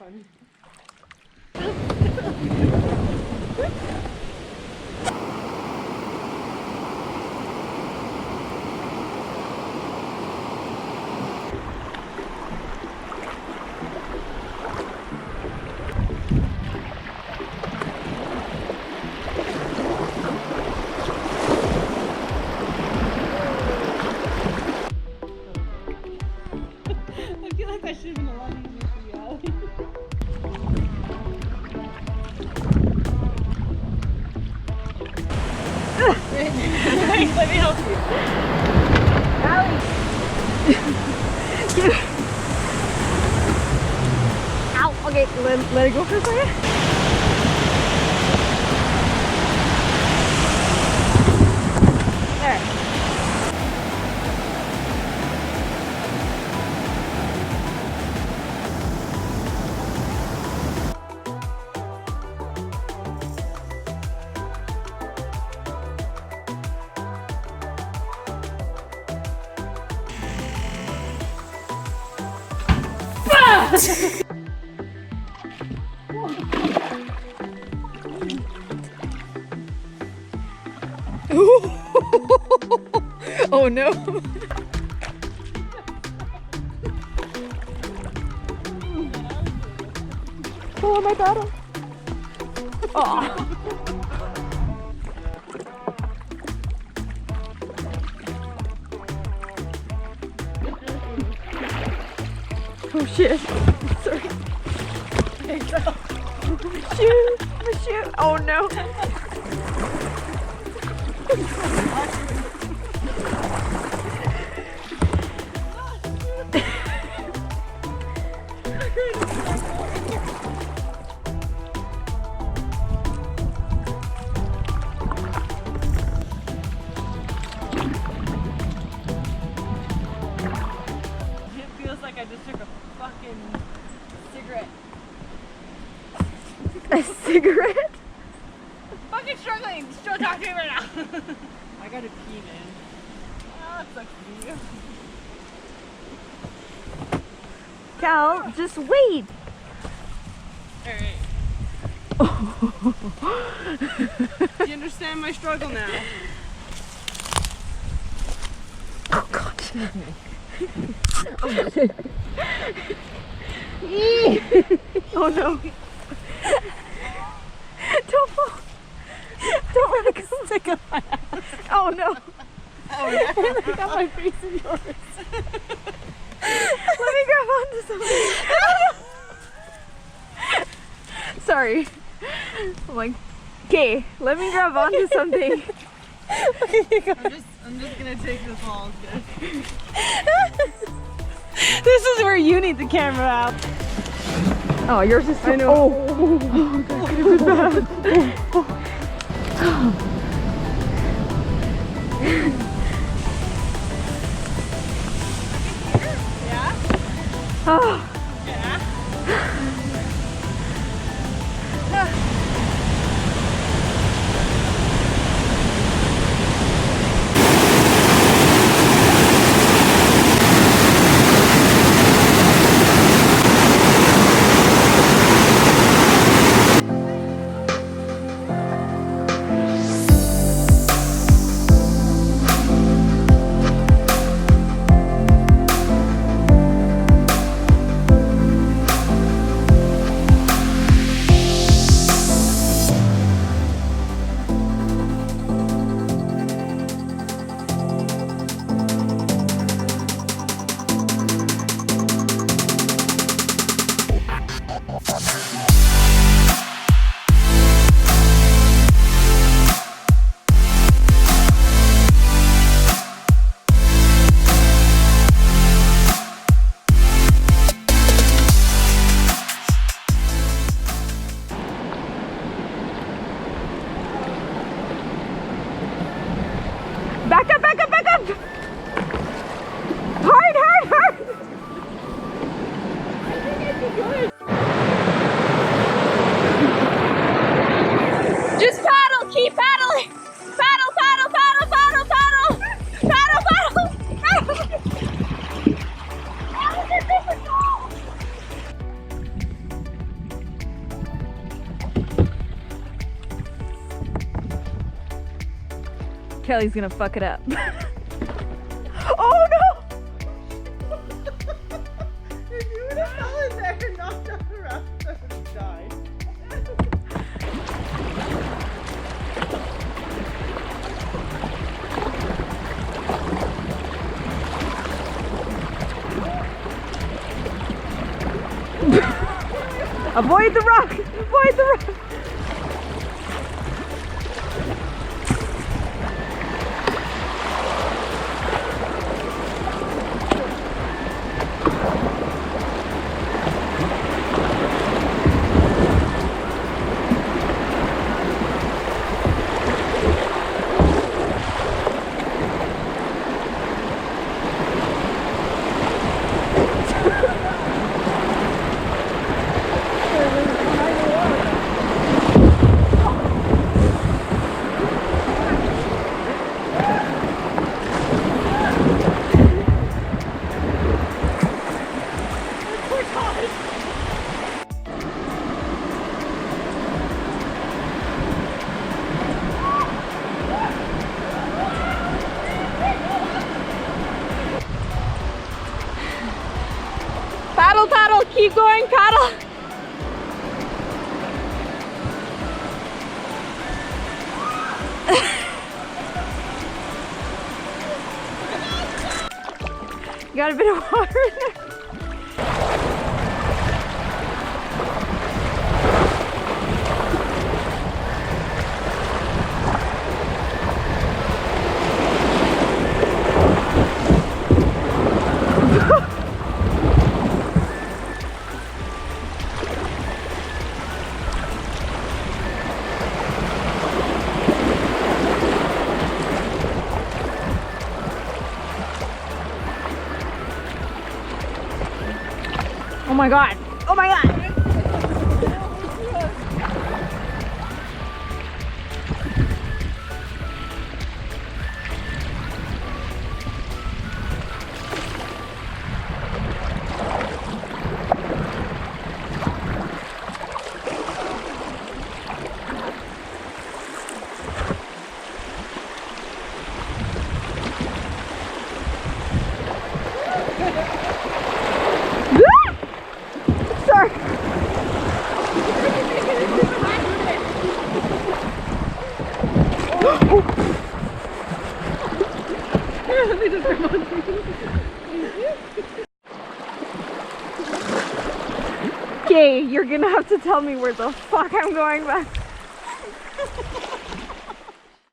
funny. I feel like that should have been a lot easier for you, Allie. Thanks, let me help you. Allie! Ow! Okay, let it go for a second. There. Oh no! Oh my god! Oh! Oh shit! Sorry. Shoot! My shoe! Oh no! It feels like I just took a fucking cigarette. A cigarette? I'm fucking struggling. Still talking to me right now. I gotta pee, man. Oh, it sucks to be you. Cal, just wait. Alright. Do you understand my struggle now? Oh god. Oh shit. Oh no. Don't fall. Don't let it go. Stick up my ass. Oh no. Oh yeah. I got my face in yours. Let me grab onto something. Sorry. I'm like, okay, let me grab onto something. I'm just gonna take this all good. This is where you need the camera out. Oh, yours is so. I know. Oh, that could have been bad. Yeah? Oh. Yeah? Kelly's gonna fuck it up. Oh no! If you would have fell in there and knocked out the raft, I would have died. Avoid the rock! Avoid the rock! Paddle, paddle, keep going, paddle. You got a bit of water in there. Oh my god! Oh my god! Sorry. Okay, you're gonna have to tell me where the fuck I'm going back.